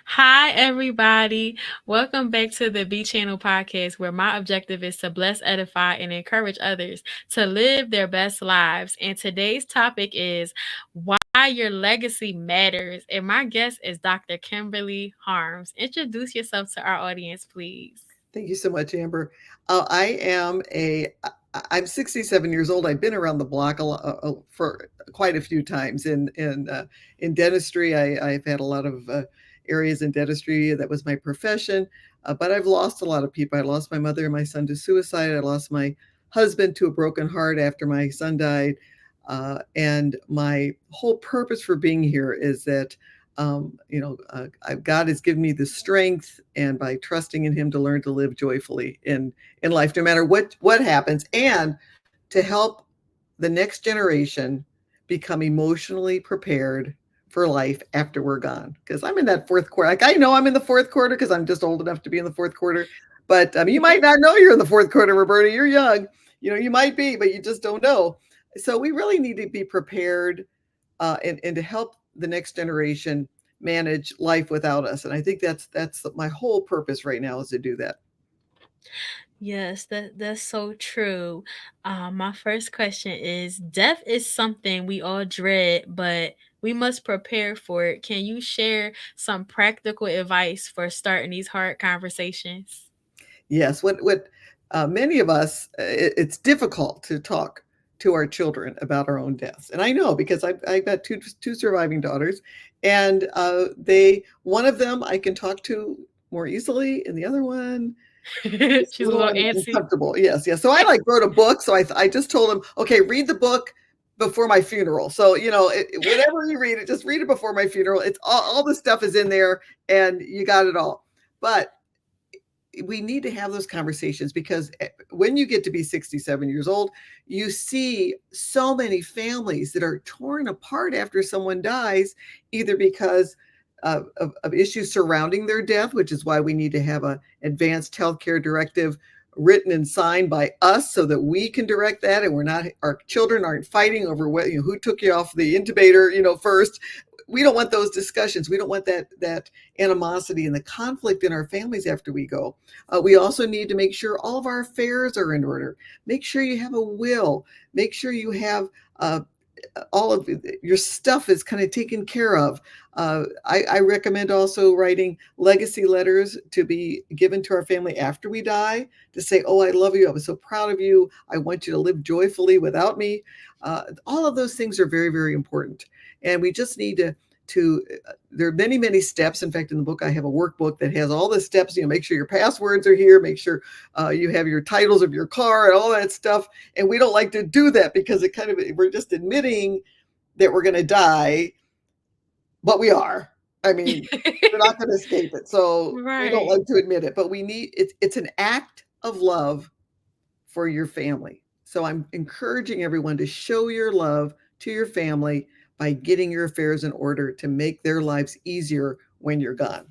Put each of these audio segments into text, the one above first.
Hi, everybody. Welcome back to the B Channel podcast, where my objective is to bless, edify, and encourage others to live their best lives. And today's topic is why your legacy matters. And my guest is Dr. Kimberly Harms. Introduce yourself to our audience, please. Thank you so much, Amber. I'm 67 years old. I've been around the block for quite a few times in dentistry. I've had a lot of areas in dentistry. That was my profession, but I've lost a lot of people. I lost my mother and my son to suicide. I lost my husband to a broken heart after my son died. And my whole purpose for being here is that God has given me the strength, and by trusting in Him, to learn to live joyfully in life, no matter what happens, and to help the next generation become emotionally prepared for life after we're gone. Because I'm in that fourth quarter. Like, I know I'm in the fourth quarter because I'm just old enough to be in the fourth quarter. But you might not know you're in the fourth quarter, Roberta. You're young. You might be, but you just don't know. So we really need to be prepared, and to help the next generation manage life without us. And I think that's my whole purpose right now, is to do that. Yes, that's so true. My first question is death is something we all dread, but we must prepare for it. Can you share some practical advice for starting these hard conversations? Yes, what many of us, it's difficult to talk to our children about our own deaths, and I know because I've got two surviving daughters, and they one of them I can talk to more easily, and the other one is a She's a little little antsy. uncomfortable. Yes, yes. So I wrote a book. So I just told him, okay, read the book before my funeral. So whatever you read it, just read it before my funeral. It's all the stuff is in there, and you got it all. But we need to have those conversations, because when you get to be 67 years old, you see so many families that are torn apart after someone dies, either because of issues surrounding their death, which is why we need to have an advanced healthcare directive written and signed by us so that we can direct that, and our children aren't fighting over who took you off the intubator first. We don't want those discussions. We don't want that animosity and the conflict in our families after we go. We also need to make sure all of our affairs are in order. Make sure you have a will. Make sure you have all of your stuff is kind of taken care of. I recommend also writing legacy letters to be given to our family after we die, to say, "Oh, I love you. I was so proud of you. I want you to live joyfully without me." All of those things are very, very important, and we just need to there are many steps. In fact, in the book I have a workbook that has all the steps. Make sure your passwords are here, make sure you have your titles of your car and all that stuff. And we don't like to do that, because we're just admitting that we're going to die, but we are. I mean, we're not going to escape it, so we don't Right. like to admit it. But it's an act of love for your family. So I'm encouraging everyone to show your love to your family by getting your affairs in order to make their lives easier when you're gone.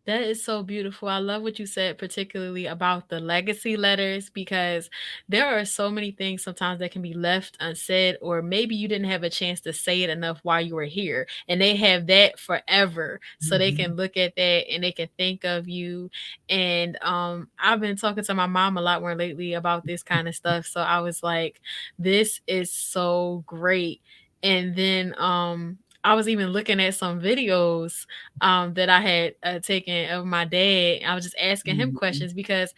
That is so beautiful. I love what you said, particularly about the legacy letters, because there are so many things sometimes that can be left unsaid, or maybe you didn't have a chance to say it enough while you were here. And they have that forever. So they Mhm. can look at that and they can think of you. And I've been talking to my mom a lot more lately about this kind of stuff. So I was like, this is so great. And then I was even looking at some videos that I had taken of my dad. I was just asking him Mhm. questions because,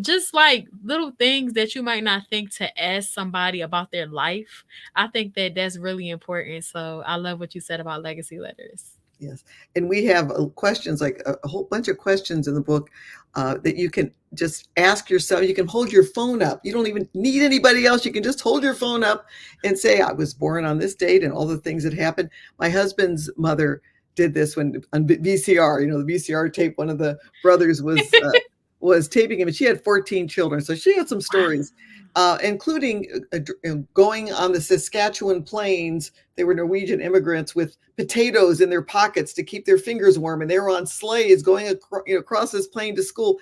just like little things that you might not think to ask somebody about their life. I think that that's really important. So I love what you said about legacy letters. Yes. And we have questions, like a whole bunch of questions in the book, that you can just ask yourself. You can hold your phone up. You don't even need anybody else. You can just hold your phone up and say, "I was born on this date," and all the things that happened. My husband's mother did this when on VCR, the VCR tape. One of the brothers was taping him, and she had 14 children, so she had some Wow. stories, including going on the Saskatchewan plains. They were Norwegian immigrants with potatoes in their pockets to keep their fingers warm, and they were on sleighs going across this plain to school.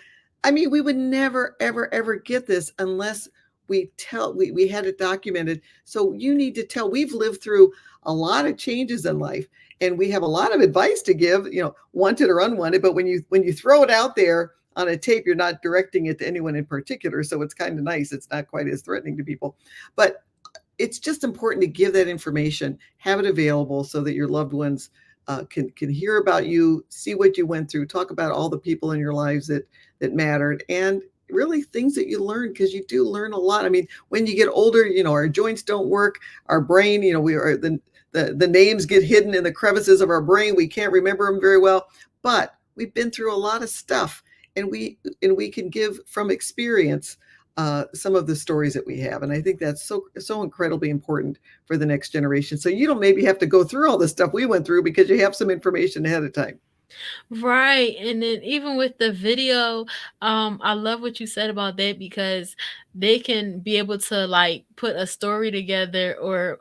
I mean, we would never, ever, ever get this unless we had it documented. So you need to tell. We've lived through a lot of changes in life, and we have a lot of advice to give, wanted or unwanted, but when you throw it out there on a tape, you're not directing it to anyone in particular, so it's kind of nice. It's not quite as threatening to people. But it's just important to give that information, have it available so that your loved ones can hear about you, see what you went through, talk about all the people in your lives that mattered, and really things that you learn, because you do learn a lot. I mean, when you get older, our joints don't work, our brain, we are the names get hidden in the crevices of our brain. We can't remember them very well, but we've been through a lot of stuff, and we can give from experience some of the stories that we have. And I think that's so incredibly important for the next generation. So you don't maybe have to go through all the stuff we went through because you have some information ahead of time. Right. And then even with the video, I love what you said about that because they can be able to like put a story together or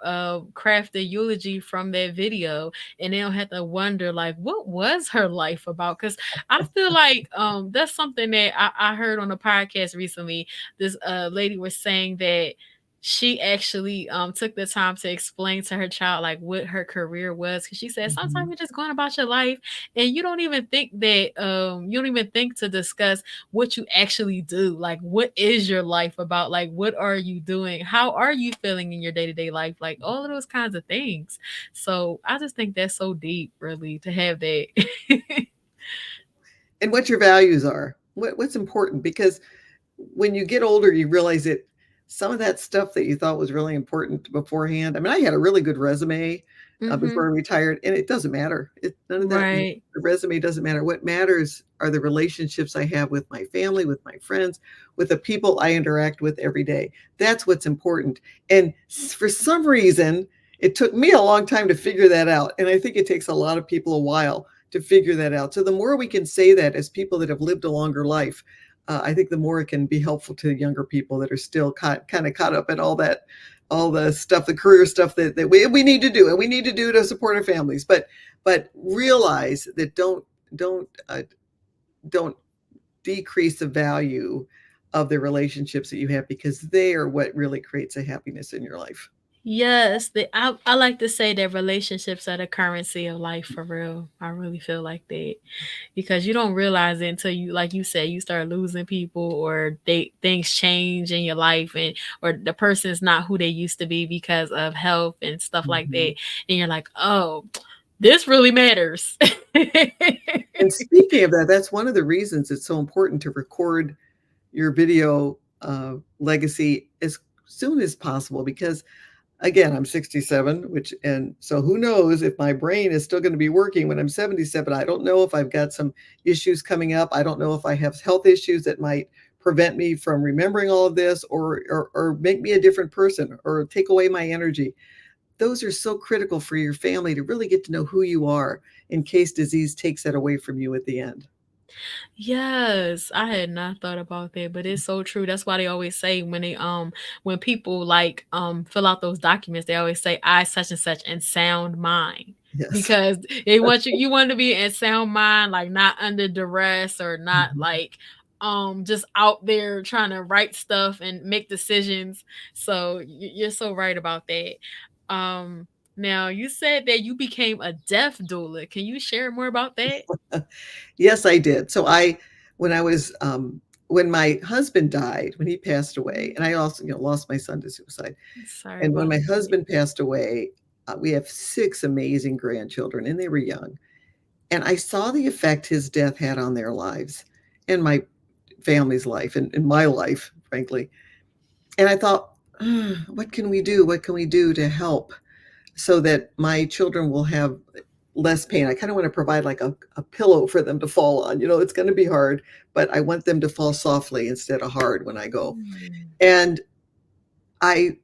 craft a eulogy from that video, and they don't have to wonder like what was her life about. Cause I feel like that's something that I heard on a podcast recently. This lady was saying that she actually took the time to explain to her child like what her career was. Cause she said sometimes Mhm. you're just going about your life and you don't even think that you don't even think to discuss what you actually do. Like what is your life about? Like what are you doing? How are you feeling in your day-to-day life? Like all of those kinds of things. So I just think that's so deep really to have that. And what your values are, what's important, because when you get older, you realize that some of that stuff that you thought was really important beforehand. I mean, I had a really good resume before Mhm. I retired, and it doesn't matter. None of that. Right. The resume doesn't matter. What matters are the relationships I have with my family, with my friends, with the people I interact with every day. That's what's important. And for some reason, it took me a long time to figure that out. And I think it takes a lot of people a while to figure that out. So the more we can say that as people that have lived a longer life, I think the more it can be helpful to younger people that are still kind of caught up in all the stuff, the career stuff that we need to do, and we need to do to support our families. But realize that don't decrease the value of the relationships that you have, because they are what really creates a happiness in your life. Yes, I like to say that relationships are the currency of life for real. I really feel like that because you don't realize it until you, like you said, you start losing people or things change in your life and or the person is not who they used to be because of health and stuff like Mhm. that. And you're like, oh, this really matters. And speaking of that, that's one of the reasons it's so important to record your video legacy as soon as possible, because again, I'm 67, and so who knows if my brain is still going to be working when I'm 77. I don't know if I've got some issues coming up. I don't know if I have health issues that might prevent me from remembering all of this, or make me a different person or take away my energy. Those are so critical for your family to really get to know who you are in case disease takes that away from you at the end. Yes, I had not thought about that, but it's so true. That's why they always say when people like fill out those documents, they always say I such and such and sound mind. Yes. Because they want you want to be in sound mind, like not under duress or not Mhm. like just out there trying to write stuff and make decisions. So you're so right about that. Um Now you said that you became a death doula. Can you share more about that? Yes, I did. So when I was, when my husband died, when he passed away, and I also, lost my son to suicide. Sorry And when about my that. husband passed away, we have 6 amazing grandchildren, and they were young. And I saw the effect his death had on their lives, and my family's life, and my life, frankly. And I thought, what can we do? What can we do to help so that my children will have less pain? I kind of want to provide like a pillow for them to fall on. It's going to be hard, but I want them to fall softly instead of hard when I go. Mm. And I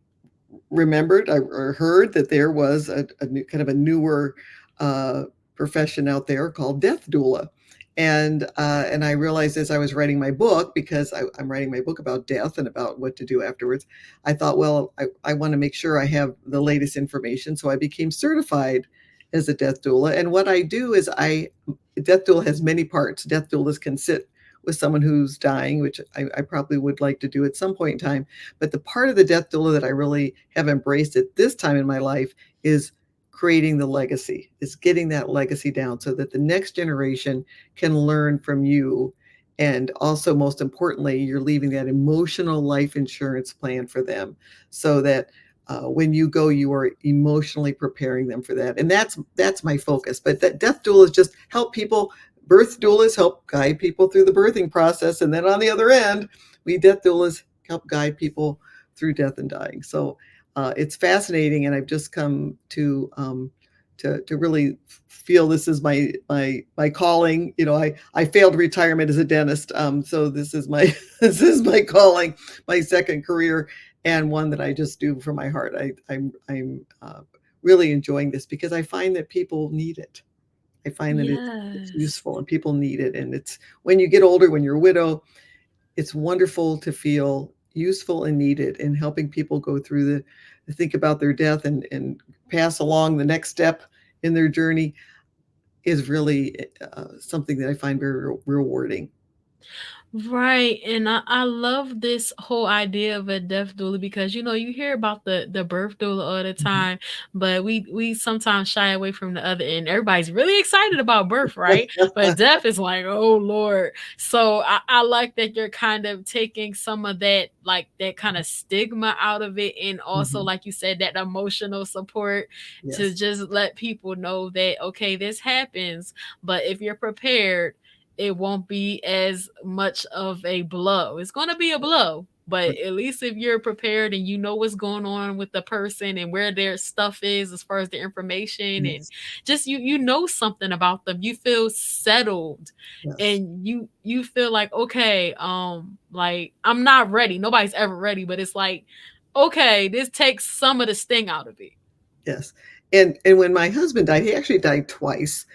remembered, or heard that there was a new kind of a newer uh, profession out there called death doula. And I realized as I was writing my book, because I'm writing my book about death and about what to do afterwards, I thought, well, I want to make sure I have the latest information. So I became certified as a death doula. And what I do is death doula has many parts. Death doulas can sit with someone who's dying, which I probably would like to do at some point in time. But the part of the death doula that I really have embraced at this time in my life is creating the legacy. It's getting that legacy down so that the next generation can learn from you. And also, most importantly, you're leaving that emotional life insurance plan for them so that when you go, you are emotionally preparing them for that. And that's my focus. But that death doulas just help people. Birth doulas help guide people through the birthing process, and then on the other end, we death doulas help guide people through death and dying. So it's fascinating, and I've just come to really feel this is my calling. You know, I failed retirement as a dentist, so this is my this is my calling, my second career, and one that I just do from my heart. I'm really enjoying this because I find that people need it. I find that it's Yes. useful and people need it. And it's when you get older, when you're a widow, it's wonderful to feel useful and needed in helping people go through the think about their death and pass along the next step in their journey is really something that I find very rewarding. Right. And I love this whole idea of a death doula because you hear about the birth doula all the Mhm. time, but we sometimes shy away from the other end. Everybody's really excited about birth, right? But death is like, oh Lord. So I like that you're kind of taking some of that, like that kind of stigma out of it, and also, Mhm. like you said, that emotional support to Yes, just let people know that okay, this happens, but if you're prepared, it won't be as much of a blow. It's going to be a blow, but at least if you're prepared and you know what's going on with the person and where their stuff is as far as the information, and yes, just you know something about them, you feel settled, yes, and you feel like okay, like I'm not ready. Nobody's ever ready, but it's like okay, this takes some of the sting out of it. yes. And when my husband died, he actually died twice.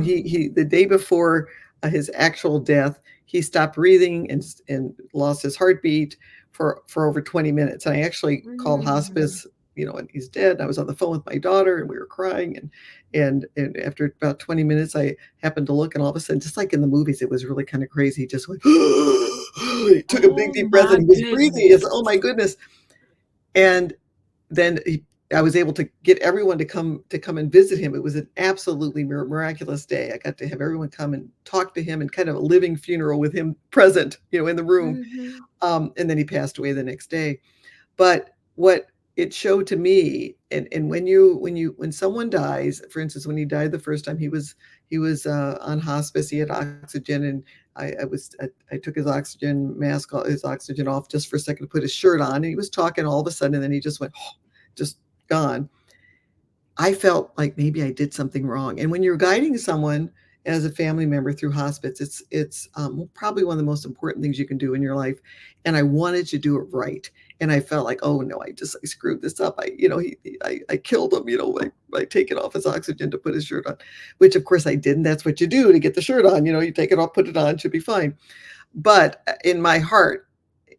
He the day before his actual death, he stopped breathing and lost his heartbeat for over 20 minutes. And I actually called Mm. hospice, you know, and he's dead. And I was on the phone with my daughter, and we were crying. And after about 20 minutes, I happened to look, and all of a sudden, just like in the movies, it was really kind of crazy. He just went, he took a big Oh deep breath, my and he was breathing. It's oh goodness. my goodness. And then I was able to get everyone to come and visit him. It was an absolutely miraculous day. I got to have everyone come and talk to him and kind of a living funeral with him present, you know, in the room. Mhm. And then he passed away the next day. But what it showed to me, and when someone dies, for instance, when he died the first time, he was on hospice. He had oxygen, and I took his oxygen mask, his oxygen off just for a second to put his shirt on, and he was talking all of a sudden, and then he just went, just gone. I felt like maybe I did something wrong. And when you're guiding someone as a family member through hospice, it's probably one of the most important things you can do in your life. And I wanted to do it right. And I felt like, oh no, I screwed this up. I killed him, by taking off his oxygen to put his shirt on, which of course I didn't. That's what you do to get the shirt on. You take it off, put it on, should be fine. But in my heart,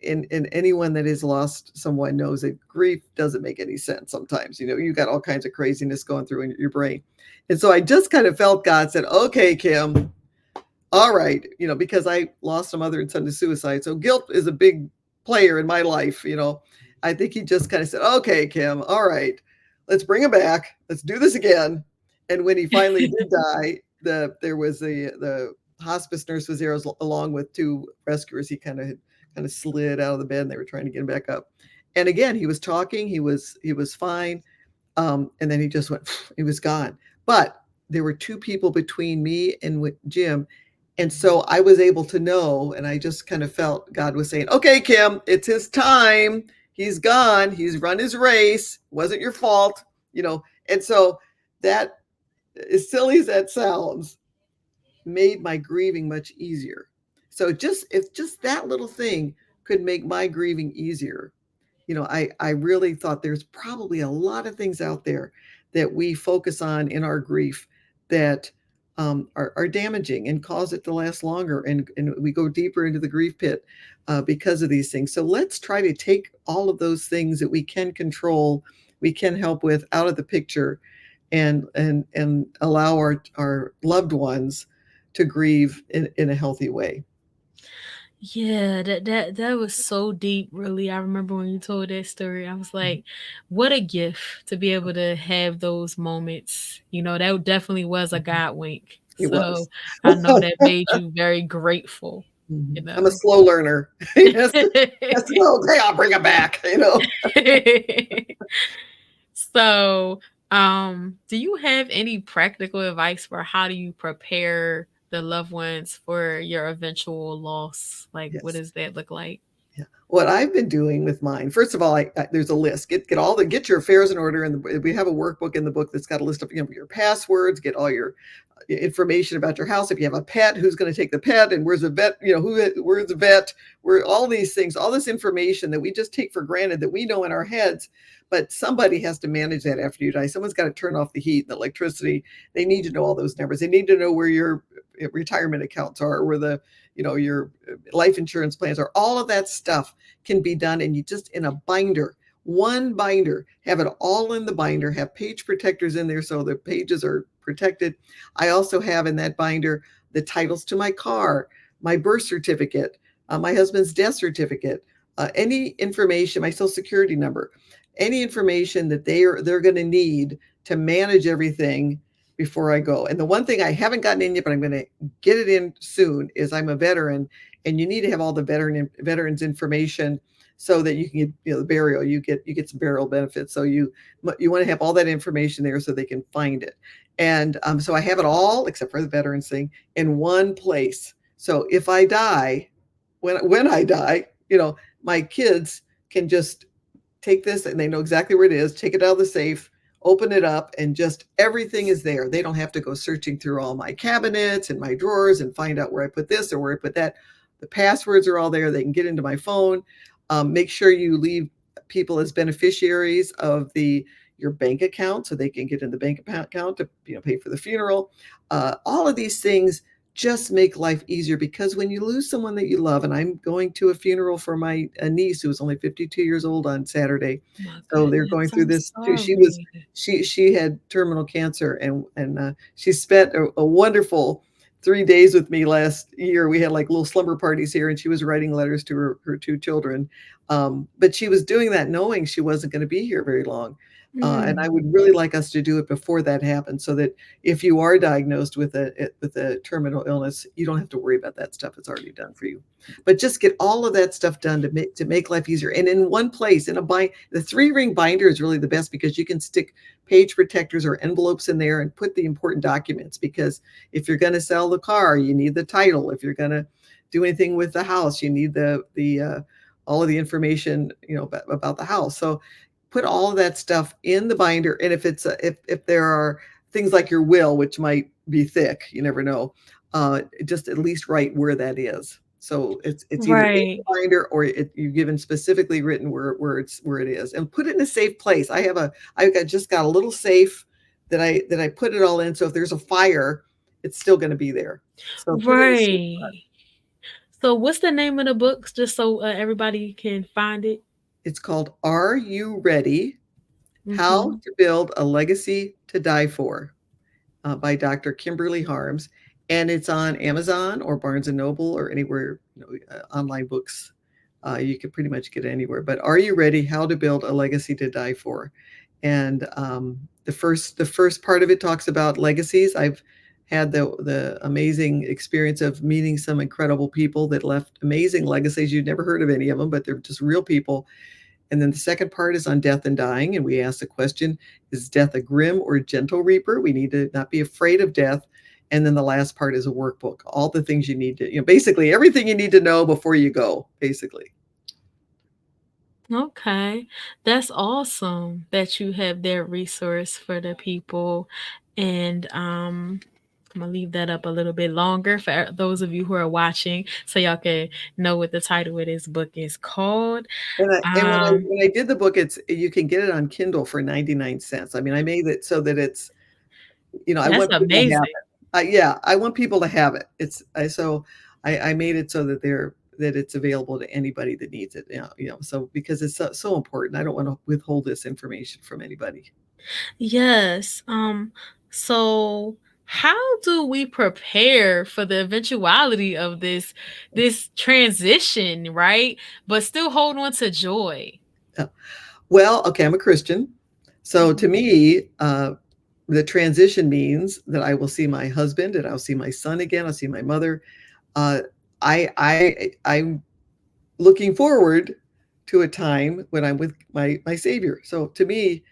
in anyone that has lost someone knows that grief doesn't make any sense sometimes. You got all kinds of craziness going through in your brain. And so I just kind of felt God said, okay, Kim, all right, because I lost a mother and son to suicide. So guilt is a big player in my life. I think he just kind of said, okay, Kim, all right, let's bring him back. Let's do this again. And when he finally did die, there was the hospice nurse was there along with two rescuers. He kind of slid out of the bed, and they were trying to get him back up. And again, he was talking. He was fine. And then he just went. He was gone. But there were two people between me and with Jim, and so I was able to know, and I just kind of felt God was saying, "Okay, Kim, it's his time. He's gone. He's run his race. Wasn't your fault." And so that, as silly as that sounds, made my grieving much easier. So if just that little thing could make my grieving easier, I really thought there's probably a lot of things out there that we focus on in our grief that are damaging and cause it to last longer. And we go deeper into the grief pit because of these things. So let's try to take all of those things that we can control, we can help with out of the picture and allow our loved ones to grieve in a healthy way. Yeah, that was so deep, really. I remember when you told that story, I was Mhm. like, what a gift to be able to have those moments. You know, that definitely was a Mhm. God wink. It So was. I know that made you very grateful, you Mhm. I'm a know. slow learner. Yes, has to go, "Okay, I'll bring it back," you know? So, do you have any practical advice for how do you prepare the loved ones for your eventual loss? Like, what Yes. does that look like? Yeah. What I've been doing with mine, first of all, there's a list. Get your affairs in order, and we have a workbook in the book that's got a list of your passwords. Get all your information about your house. If you have a pet, who's going to take the pet, and where's the vet? Where's the vet? Where all these things, all this information that we just take for granted that we know in our heads, but somebody has to manage that after you die. Someone's got to turn off the heat, the electricity. They need to know all those numbers. They need to know where your retirement accounts are, where the your life insurance plans are. All of that stuff can be done, and you just in a binder, one binder, have it all in the binder, have page protectors in there so the pages are protected. I also have in that binder the titles to my car, my birth certificate, my husband's death certificate, any information, my social security number, any information that they're going to need to manage everything before I go. And the one thing I haven't gotten in yet, but I'm going to get it in soon, is I'm a veteran, and you need to have all the veterans information so that you can get the burial. You get some burial benefits. So you want to have all that information there so they can find it. And so I have it all except for the veterans thing in one place. So if I die, when I die, my kids can just take this and they know exactly where it is, take it out of the safe, open it up, and just everything is there. They don't have to go searching through all my cabinets and my drawers and find out where I put this or where I put that. The passwords are all there. They can get into my phone. Make sure you leave people as beneficiaries of your bank account so they can get in the bank account to pay for the funeral. All of these things just make life easier, because when you lose someone that you love, and I'm going to a funeral for my niece who was only 52 years old on Saturday. My So they're goodness, going through I'm this too. sorry. She had terminal cancer, and she spent a wonderful 3 days with me last year. We had like little slumber parties here, and she was writing letters to her two children. But she was doing that knowing she wasn't going to be here very long. And I would Mm, really like us to do it before that happens, so that if you are diagnosed with a terminal illness, you don't have to worry about that stuff. It's already done for you. But just get all of that stuff done to make life easier, and in one place, in a bind. The 3-ring binder is really the best, because you can stick page protectors or envelopes in there and put the important documents. Because if you're going to sell the car, you need the title. If you're going to do anything with the house, you need the all of the information about the house. So put all of that stuff in the binder. And if there are things like your will, which might be thick, you never know, just at least write where that is. So it's either in right. the binder, or you've given specifically written where it is, and put it in a safe place. Just got a little safe that I put it all in. So if there's a fire, it's still going to be there. So put it in a safe spot. Right. So what's the name of the books just so everybody can find it? It's called "Are You Ready? How Mhm. to Build a Legacy to Die For," by Dr. Kimberly Harms, and it's on Amazon or Barnes and Noble or anywhere online books. You can pretty much get it anywhere. But "Are You Ready? How to Build a Legacy to Die For?" And the first part of it talks about legacies. I've had the amazing experience of meeting some incredible people that left amazing legacies. You'd never heard of any of them, but they're just real people. And then the second part is on death and dying. And we ask the question, is death a grim or gentle reaper? We need to not be afraid of death. And then the last part is a workbook, all the things you need to, basically everything you need to know before you go, basically. Okay. That's awesome that you have that resource for the people. And I'm gonna leave that up a little bit longer for those of you who are watching so y'all can know what the title of this book is called. And when I Um when I did the book, you can get it on Kindle for 99 cents. I mean, I made it so that I that's want people to have amazing. it. Yeah, I want people to have it. I made it so that it's available to anybody that needs it. So because it's so important, I don't want to withhold this information from anybody. Yes. So how do we prepare for the eventuality of this transition, right? But still hold on to joy. Uh, well, okay, I'm a Christian. So to Mhm. me, the transition means that I will see my husband and I'll see my son again. I'll see my mother. Uh, I'm looking forward to a time when I'm with my Savior. So to me,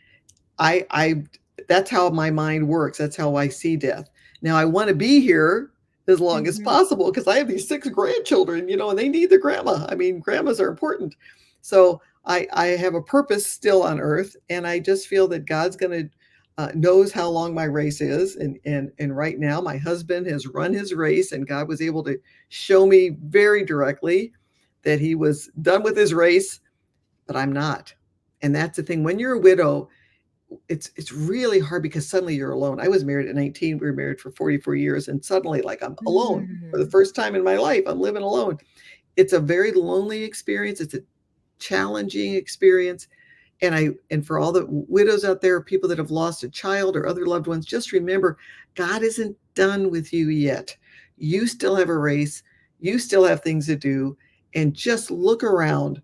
I that's how my mind works. That's how I see death. Now I want to be here as long as Mhm. possible because I have these 6 grandchildren, and they need their grandma. I mean, grandmas are important. So I have a purpose still on earth, and I just feel that God's going to knows how long my race is, and right now my husband has run his race, and God was able to show me very directly that he was done with his race, but I'm not. And that's the thing. When you're a widow, it's really hard because suddenly you're alone. I was married at 19. We were married for 44 years, and suddenly, like, I'm alone for the Mm. first time in my life. I'm living alone. It's a very lonely experience. It's a challenging experience. And for all the widows out there, people that have lost a child or other loved ones, just remember, God isn't done with you yet. You still have a race. You still have things to do, and just look around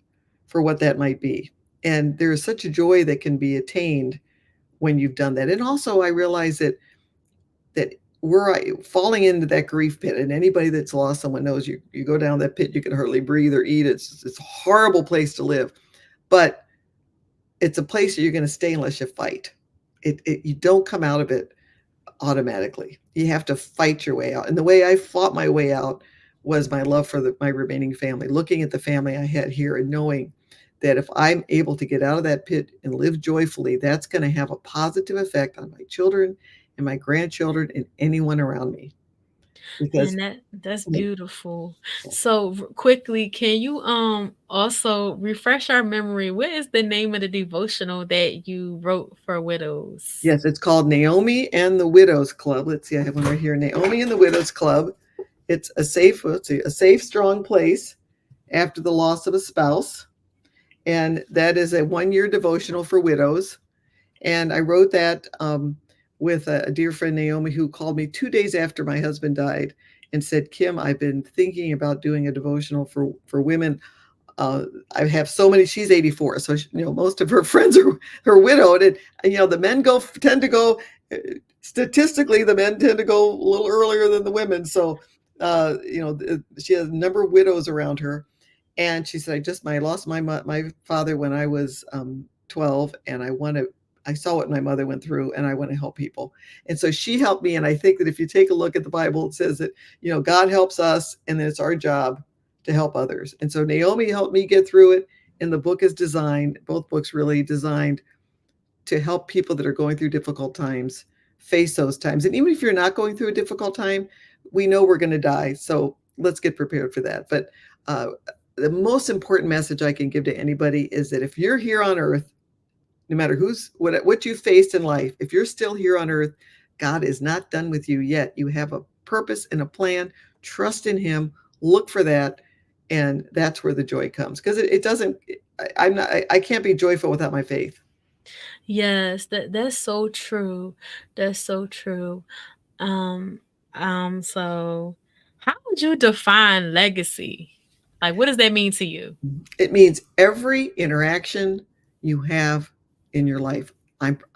for what that might be. And there is such a joy that can be attained when you've done that. And also, I realize that we're falling into that grief pit, and anybody that's lost someone knows you go down that pit, you can hardly breathe or eat. It's a horrible place to live, but it's a place that you're going to stay unless you fight. You don't come out of it automatically. You have to fight your way out. And the way I fought my way out was my love for my remaining family, looking at the family I had here and knowing that if I'm able to get out of that pit and live joyfully, that's going to have a positive effect on my children and my grandchildren and anyone around me. Because And that's beautiful. So quickly, can you also refresh our memory? What is the name of the devotional that you wrote for widows? yes, it's called Naomi and the Widows Club. Let's see, I have one right here. Naomi and the Widows Club. It's a safe, let's see, a safe, strong place after the loss of a spouse. And that is a 1 year devotional for widows. And I wrote that with a dear friend, Naomi, who called me 2 days after my husband died and said, Kim, I've been thinking about doing a devotional for women. uh, I have so many. She's 84, so most of her friends are widowed, and the men tend to go. Statistically, the men tend to go a little earlier than the women. So, she has a number of widows around her, and she said, I lost my father when I was 12, and I saw what my mother went through, and I want to help people. And so she helped me. And I think that if you take a look at the Bible, it says that God helps us, and then it's our job to help others. And so Naomi helped me get through it. And the book is designed, both books really designed to help people that are going through difficult times face those times. And even if you're not going through a difficult time, we know we're going to die. So let's get prepared for that. But uh, the most important message I can give to anybody is that if you're here on earth, no matter what you faced in life, if you're still here on earth, God is not done with you yet. You have a purpose and a plan. Trust in Him. Look for that, and that's where the joy comes. Because it doesn't. I'm not. I can't be joyful without my faith. Yes, that's so true. That's so true. Um, so how would you define legacy? Like, what does that mean to you? It means every interaction you have in your life.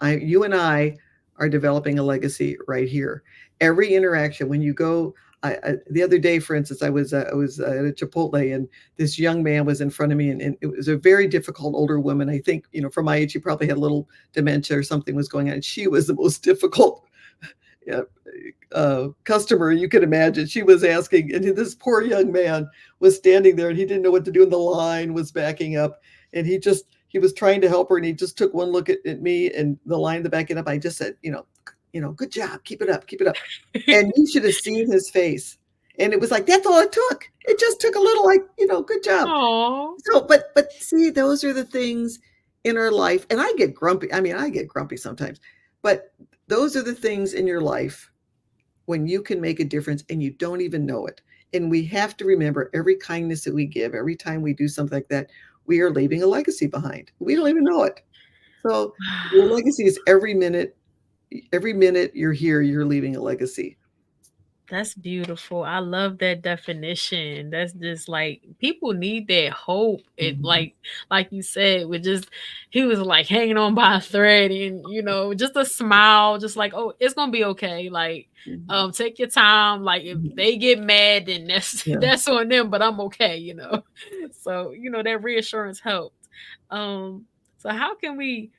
You and I are developing a legacy right here. Every interaction when you go. The other day, for instance, I was at a Chipotle, and this young man was in front of me, and it was a very difficult older woman. I think for my age, she probably had a little dementia or something was going on. And she was the most difficult yeah, customer you could imagine. She was asking, and this poor young man was standing there, and he didn't know what to do, and the line was backing up, and he was trying to help her, and he just took one look at me and the line to back it up. I just said, good job, keep it up, keep it up. And you should have seen his face. And it was like, that's all it took. It just took a little, like, good job. Oh, So, but see, those are the things in our life. And I get grumpy. I mean, I get grumpy sometimes, but those are the things in your life when you can make a difference and you don't even know it. And we have to remember every kindness that we give, every time we do something like that, we are leaving a legacy behind. We don't even know it. So your legacy is every minute, every minute you're here, you're leaving a legacy. That's beautiful. I love that definition. That's just like people need that hope. It Mhm. like you said, with just he was like hanging on by a thread and just a smile, just like, oh, it's gonna be okay. Like, Mhm. take your time. Like if Mhm. they get mad, then that's Yeah. that's on them, but I'm okay. So, that reassurance helped. So how can we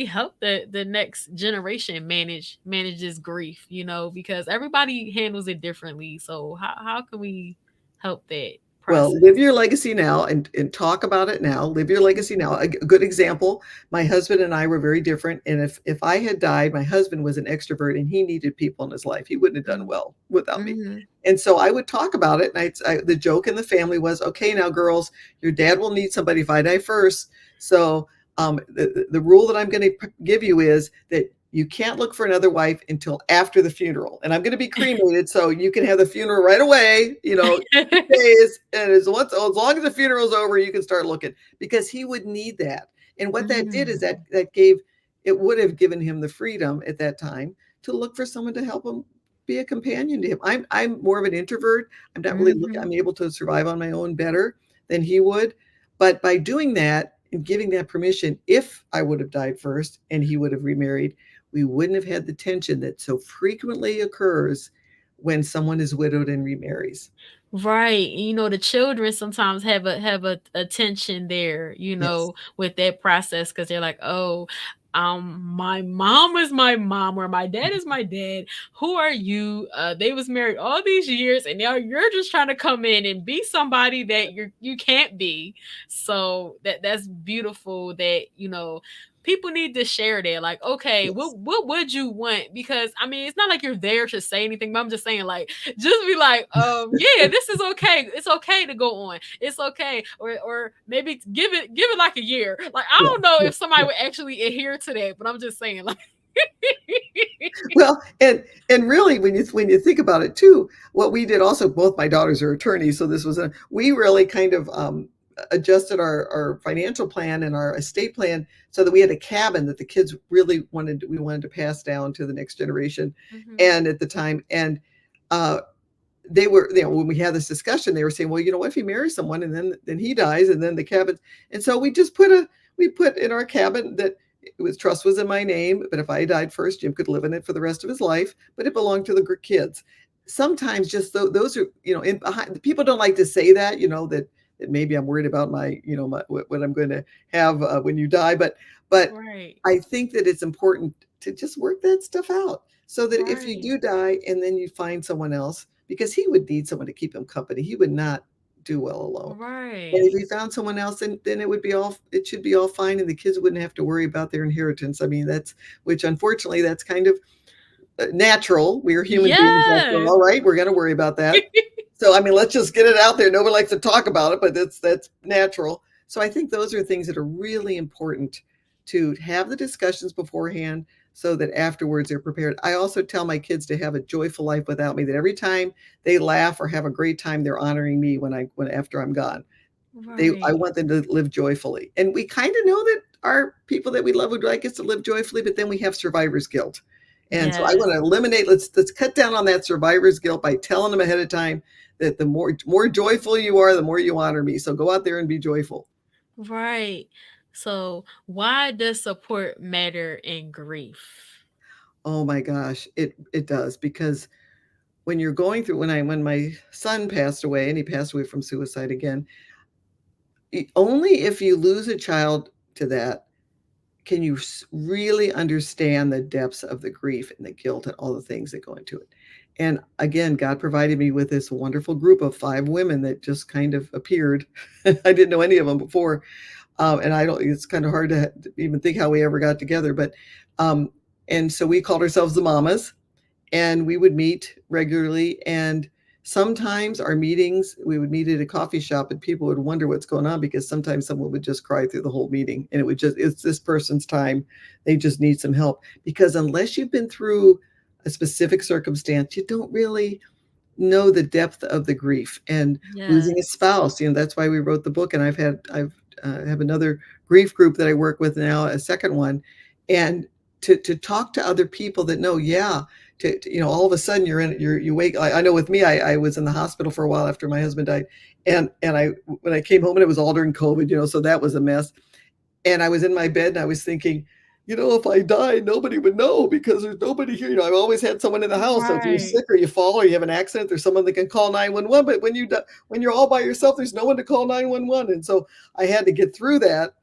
help the next generation manage this grief, because everybody handles it differently. So how can we help that Well, process? live your legacy now and talk about it now. Live your legacy Mhm. now. A good example, my husband and I were very different, and if I had died, my husband was an extrovert and he needed people in his life. He wouldn't have done Mhm. well without me. Mhm. And so I would talk about it, and the joke in the family was, "Okay, now girls, your dad will need somebody if I die first. So, the rule that I'm gonna give you is that you can't look for another wife until after the funeral, and I'm gonna be cremated, so you can have the funeral right away, 2 days, and as long as the funeral's over, you can start looking, because he would need that. And what that did is Mm. that gave it would have given him the freedom at that time to look for someone to help him be a companion to him. I'm more of an introvert. I'm not really looking. Mhm. I'm able to survive on my own better than he would. But by doing that and giving that permission, if I would have died first and he would have remarried, we wouldn't have had the tension that so frequently occurs when someone is widowed and remarries. Right. The children sometimes have a tension there, Yes. with that process because they're like, oh, my mom is my mom or my dad is my dad. Who are you? They was married all these years and now you're just trying to come in and be somebody that you can't be. So that's beautiful that, people need to share that. Like, okay, Yes. what would you want? Because I mean, it's not like you're there to say anything, but I'm just saying, like, just be like, yeah, this is okay. It's okay to go on. It's okay. Or maybe give it like a year. Like, I Yeah. don't know Yeah. if somebody Yeah. would actually adhere to that, but I'm just saying, like, Well, and really, when you think about it too, what we did also, both my daughters are attorneys, so we really kind of adjusted our financial plan and our estate plan so that we had a cabin that the kids really we wanted to pass down to the next generation, Mhm. and at the time, and uh, when we had this discussion, they were saying, well, what if he marries someone and then he dies and then the cabin, and so we put in our cabin that trust was in my name, but if I died first, Jim could live in it for the rest of his life, but it belonged to the kids. Sometimes just those are, people don't like to say that, that maybe I'm worried about what I'm going to have when you die, but Right. I think that it's important to just work that stuff out so that if you Right. do die and then you find someone else, because he would need someone to keep him company, he would not do well alone. And if Right. he found someone else, then it should be all fine, and the kids wouldn't have to worry about their inheritance. I mean, which unfortunately that's kind of natural. We're human beings after Yes. all, right? We're going to worry about that. So I mean, let's just get it out there. Nobody likes to talk about it, but that's natural. So I think those are things that are really important to have the discussions beforehand so that afterwards they're prepared. I also tell my kids to have a joyful life without me, that every time they laugh or have a great time, they're honoring me when after I'm gone. I Right. want them to live joyfully. And we kind of know that our people that we love would like us to live joyfully, but then we have survivor's guilt. And so I Yes. want to eliminate, let's cut down on that survivor's guilt by telling them ahead of time that the more joyful you are, the more you honor me. So go out there and be joyful. Right. So why does support matter in grief? Oh my gosh, it does, because when you're going through when my son passed away, and he passed away from suicide again, only if you lose a child to that can you really understand the depths of the grief and the guilt and all the things that go into it. And again, God provided me with this wonderful group of 5 women that just kind of appeared. I didn't know any of them before, and I don't. It's kind of hard to even think how we ever got together. But and so we called ourselves the Mamas, and we would meet regularly. And sometimes our meetings, we would meet at a coffee shop, and people would wonder what's going on, because sometimes someone would just cry through the whole meeting, and it's this person's time. They just need some help, because unless you've been through a specific circumstance, you don't really know the depth of the grief. And losing a Yes. spouse, that's why we wrote the book. And I've have another grief group that I work with now, a second one, and to talk to other people that know, yeah, you know, all of a sudden you wake. I know with me, I was in the hospital for a while after my husband died, and I when I came home, and it was all during COVID, you know, so that was a mess. And I was in my bed and I was thinking, you know, if I die, nobody would know because there's nobody here. You know, I've always had someone in the house. So if you're Right. sick or you fall or you have an accident, there's someone that can call 911. But when you're all by yourself, there's no one to call 911. And so I had to get through that.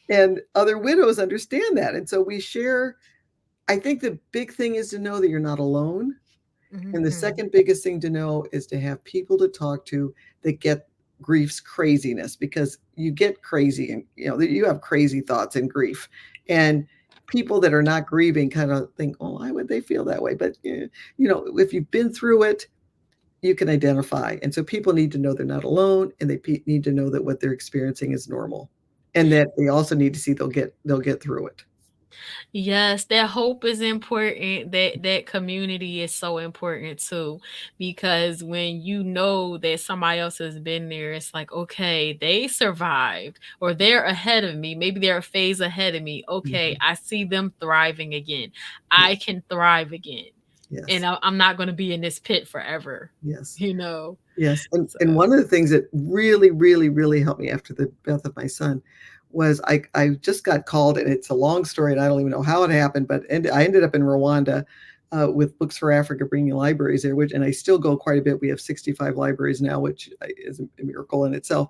And other widows understand that. And so we share. I think the big thing is to know that you're not alone. And the Mhm. second biggest thing to know is to have people to talk to that get grief's craziness, because you get crazy, and you know you have crazy thoughts in grief, and people that are not grieving kind of think, oh, why would they feel that way? But you know, if you've been through it, you can identify. And so people need to know they're not alone, and they need to know that what they're experiencing is normal, and that they also need to see they'll get through it. Yes, that hope is important. That community is so important too, because when you know that somebody else has been there, it's like, okay, they survived, or they're ahead of me. Maybe they're a phase ahead of me. Okay, Mhm. I see them thriving again. Yeah. I can thrive again, and Yes. I'm not going to be in this pit forever. Yes. You know. Yes, and So. one of the things that really, really, really helped me after the death of my son was I just got called, and it's a long story, and I don't even know how it happened, but I ended up in Rwanda with Books for Africa, bringing libraries there, which, and I still go quite a bit. We have 65 libraries now, which is a miracle in itself.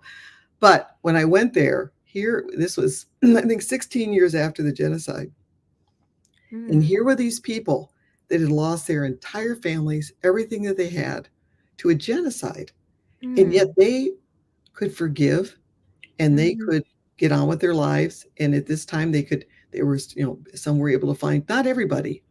But when I went there, here this was I think 16 years after the genocide, and Mm, here were these people that had lost their entire families, everything that they had, to a genocide, and yet mm, they could forgive, and they mhm, could get on with their lives. And at this time they were, you know, some were able to find, not everybody,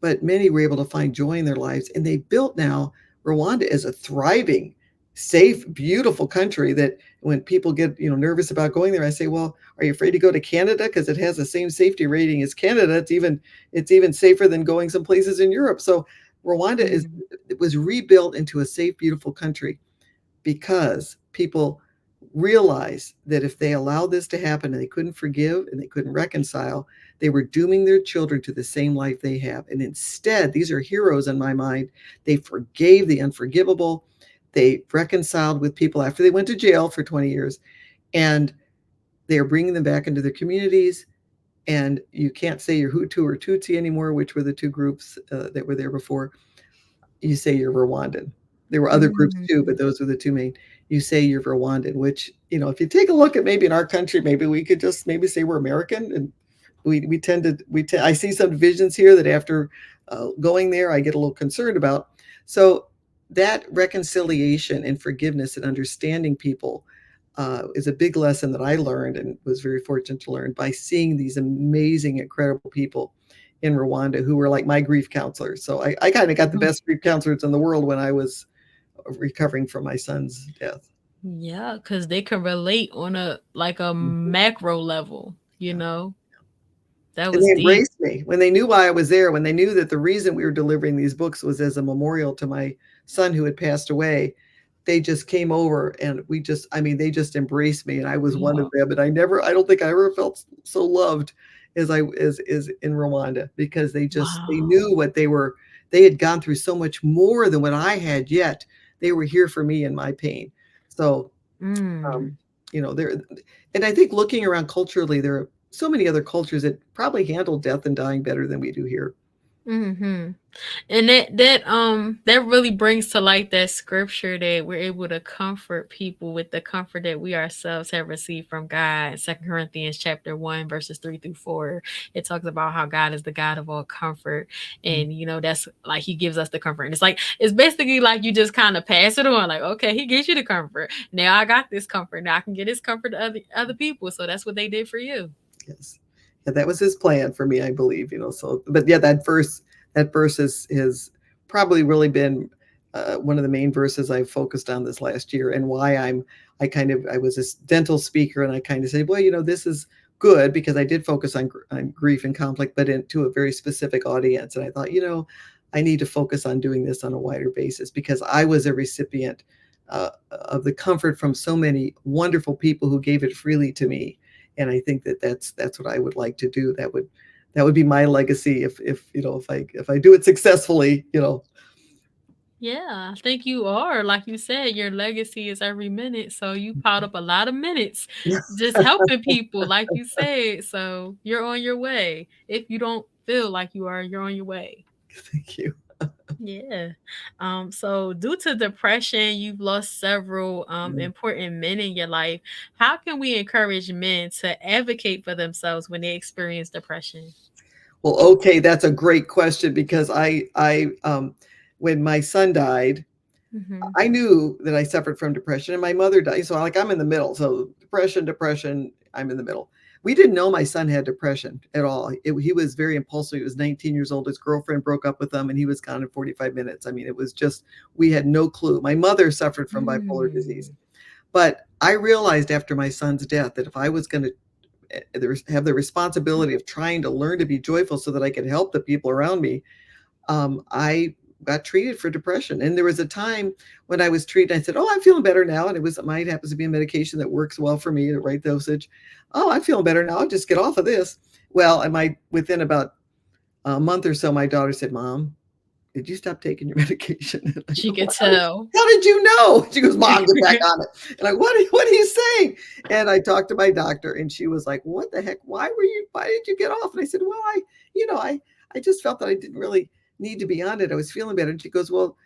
but many were able to find joy in their lives. And they built now Rwanda as a thriving, safe, beautiful country that when people get, you know, nervous about going there, I say, well, are you afraid to go to Canada? Because it has the same safety rating as Canada. It's even safer than going some places in Europe. So Rwanda is mm, it was rebuilt into a safe, beautiful country because people realized that if they allowed this to happen and they couldn't forgive and they couldn't reconcile, they were dooming their children to the same life they have. And instead, these are heroes in my mind. They forgave the unforgivable. They reconciled with people after they went to jail for 20 years, and they are bringing them back into their communities. And you can't say you're Hutu or Tutsi anymore, which were the two groups that were there before. You say you're Rwandan. There were other groups too, mm, but those were the two main. You say you're Rwandan, which, you know, if you take a look at maybe in our country, maybe we could just maybe say we're American, and I see some divisions here that after going there, I get a little concerned about. So that reconciliation and forgiveness and understanding people is a big lesson that I learned and was very fortunate to learn by seeing these amazing, incredible people in Rwanda who were like my grief counselors. So I kind of got the mhm. best grief counselors in the world when I was recovering from my son's death. Yeah, because they can relate on a like a Mhm. macro level, you Yeah. know? That And was they deep. embraced me when they knew why I was there, when they knew that the reason we were delivering these books was as a memorial to my son who had passed away. They just came over, and I mean, they just embraced me, and I was one of Yeah. them. And I don't think I ever felt so loved as I is in Rwanda, because they Wow. knew they had gone through so much more than what I had, yet they were here for me in my pain. So um, Mm. you know, and I think looking around culturally, there are so many other cultures that probably handle death and dying better than we do here. Mhm. And that really brings to light that scripture that we're able to comfort people with the comfort that we ourselves have received from God. Second Corinthians chapter 1 verses 3 through 4. It talks about how God is the God of all comfort. Mm. And that's like he gives us the comfort. And it's basically like you just kind of pass it on, like, okay, he gives you the comfort. Now I got this comfort. Now I can get this comfort to other people. So that's what they did for you. Yes. Yeah, that was his plan for me, I believe, you know. So, but yeah, that verse is probably really been one of the main verses I've focused on this last year, and why I was this dental speaker, and I kind of say, well, you know, this is good because I did focus on grief and conflict, but into a very specific audience. And I thought, you know, I need to focus on doing this on a wider basis because I was a recipient of the comfort from so many wonderful people who gave it freely to me. And I think that that's what I would like to do. that would be my legacy if I do it successfully, you know. Yeah, I think you are. Like you said, your legacy is every minute. So you piled up a lot of minutes just helping people, like you said. So you're on your way. If you don't feel like you are, you're on your way. Thank you. Yeah. So due to depression, you've lost several important men in your life. How can we encourage men to advocate for themselves when they experience depression? Well, okay, that's a great question because when my son died, Mhm. I knew that I suffered from depression and my mother died. So like I'm in the middle. So depression, I'm in the middle. We didn't know my son had depression at all. He was very impulsive. He was 19 years old. His girlfriend broke up with him and he was gone in 45 minutes. I mean, it was just, we had no clue. My mother suffered from bipolar disease. Mm. But I realized after my son's death that if I was going to have the responsibility of trying to learn to be joyful so that I could help the people around me, I got treated for depression. And there was a time when I was treated, I said, "Oh, I'm feeling better now." And mine happens to be a medication that works well for me, the right dosage. "Oh, I'm feeling better now. I'll just get off of this." Well, within about a month or so, my daughter said, "Mom, did you stop taking your medication?" And I She go, could tell. how did you know? She goes, "Mom, get back on it." And what are you saying? And I talked to my doctor and she was like, "What the heck? Why did you get off?" And I said, "Well, you know, I just felt that I didn't really need to be on it. I was feeling better." And she goes, "Well,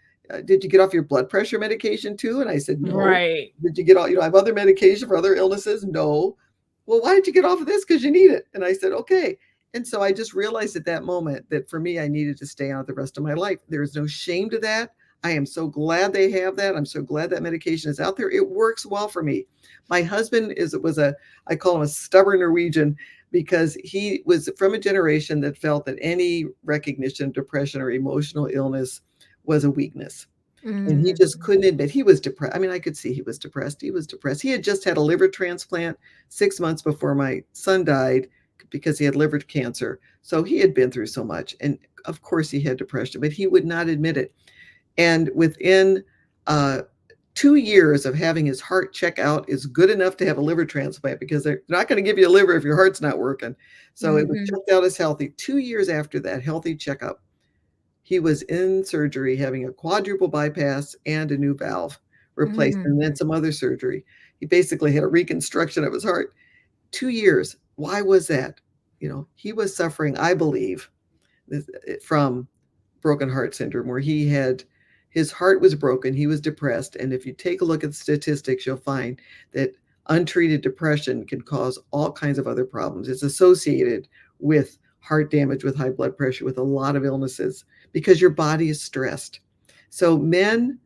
did you get off your blood pressure medication too?" And I said, "No." Right. "Did you get all, I have other medication for other illnesses?" "No." "Well, why did you get off of this?" "Because you need it." And I said, "Okay." And so I just realized at that moment that for me, I needed to stay on it the rest of my life. There is no shame to that. I am so glad they have that. I'm so glad that medication is out there. It works well for me. My husband I call him a stubborn Norwegian because he was from a generation that felt that any recognition of depression or emotional illness was a weakness. And he just Mm. couldn't admit he was depressed. I mean, I could see he was depressed. He was depressed. He had just had a liver transplant 6 months before my son died because he had liver cancer. So he had been through so much. And of course, he had depression, but he would not admit it. And within 2 years of having his heart check out is good enough to have a liver transplant because they're not going to give you a liver if your heart's not working. So it was Mhm. checked out as healthy. 2 years after that healthy checkup, he was in surgery having a quadruple bypass and a new valve replaced, and then Mm. some other surgery. He basically had a reconstruction of his heart. 2 years. Why was that? He was suffering, I believe, from broken heart syndrome, where his heart was broken, he was depressed, and if you take a look at the statistics, you'll find that untreated depression can cause all kinds of other problems. It's associated with heart damage, with high blood pressure, with a lot of illnesses because your body is stressed. So men,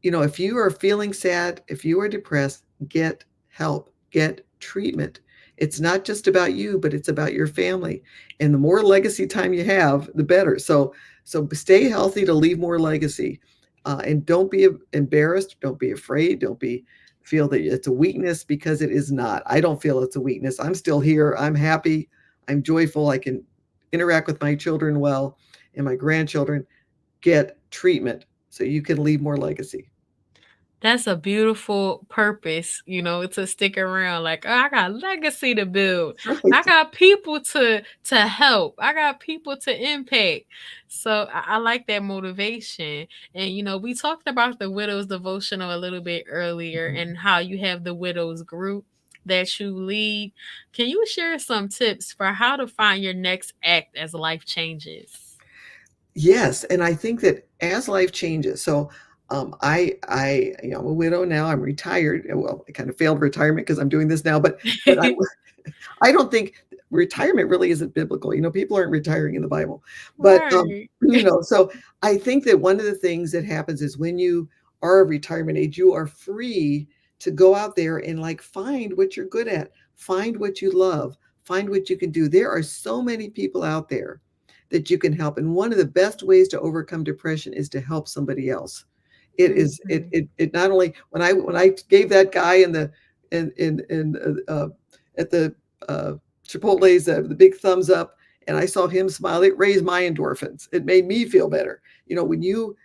if you are feeling sad, if you are depressed, get help, get treatment. It's not just about you, but it's about your family. And the more legacy time you have, the better. So stay healthy to leave more legacy. And don't be embarrassed. Don't be afraid. Don't be feel that it's a weakness because it is not. I don't feel it's a weakness. I'm still here. I'm happy. I'm joyful. I can interact with my children well and my grandchildren. Get treatment so you can leave more legacy. That's a beautiful purpose, to stick around. Like, "Oh, I got legacy to build. I Right. got people to help. I got people to impact." So I like that motivation. And we talked about the widows devotional a little bit earlier and how you have the widows group that you lead. Can you share some tips for how to find your next act as life changes? Yes, and I think that as life changes, so I'm a widow now. I'm retired. Well, I kind of failed retirement because I'm doing this now, but I don't think retirement really isn't biblical. People aren't retiring in the Bible. But Right. so I think that one of the things that happens is when you are of retirement age, you are free to go out there and like find what you're good at, find what you love, find what you can do. There are so many people out there that you can help. And one of the best ways to overcome depression is to help somebody else. It is Mhm. it not only when I gave that guy in at the uh, Chipotle's the big thumbs up, and I saw him smile. It raised my endorphins. It made me feel better. When you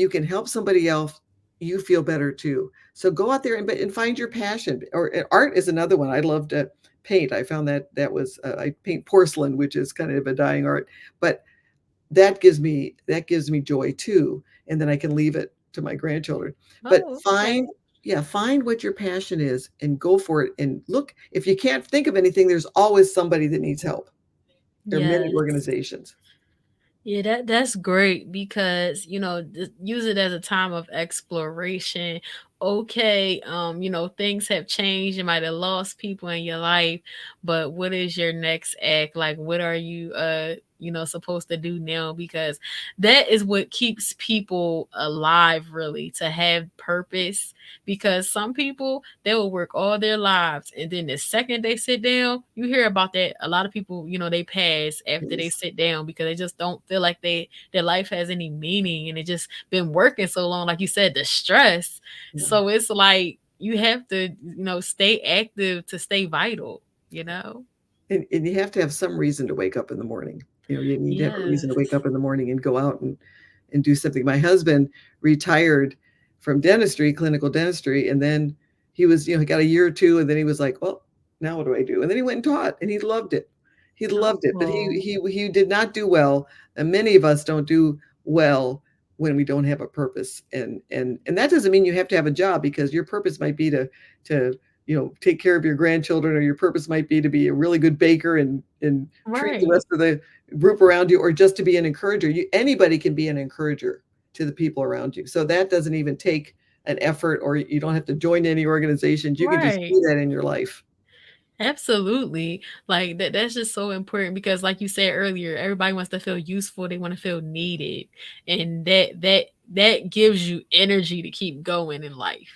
can help somebody else, you feel better too. So go out there and find your passion. Or art is another one. I love to paint. I found that that was I paint porcelain, which is kind of a dying art, but that gives me joy too, and then I can leave it to my grandchildren. But Oh, okay. find yeah, find what your passion is and go for it. And look, if you can't think of anything, there's always somebody that needs help. There are many Yes. organizations. Yeah, that's great because, use it as a time of exploration. Okay, things have changed. You might have lost people in your life, but what is your next act? Like, what are you, supposed to do now? Because that is what keeps people alive, really, to have purpose. Because some people, they will work all their lives, and then the second they sit down, you hear about that. A lot of people, they pass after they Yes. sit down because they just don't feel like their life has any meaning, and it just been working so long, like you said, the stress. Yeah. So it's like you have to, stay active to stay vital, And you have to have some reason to wake up in the morning. You need to have a reason to wake Yes. up in the morning and go out and do something. My husband retired from dentistry, clinical dentistry, and then he got a year or two, and then he was like, well, now what do I do? And then he went and taught, and he loved it. He loved it, but he Oh, he he did not do well, and many of us don't do well when we don't have a purpose. And that doesn't mean you have to have a job, because your purpose might be to take care of your grandchildren, or your purpose might be to be a really good baker and treat the right. rest of the group around you, or just to be an encourager. Anybody can be an encourager to the people around you. So that doesn't even take an effort, or you don't have to join any organizations. You can just Right. do that in your life. Absolutely. Like that's just so important because like you said earlier, everybody wants to feel useful, they want to feel needed. And that gives you energy to keep going in life.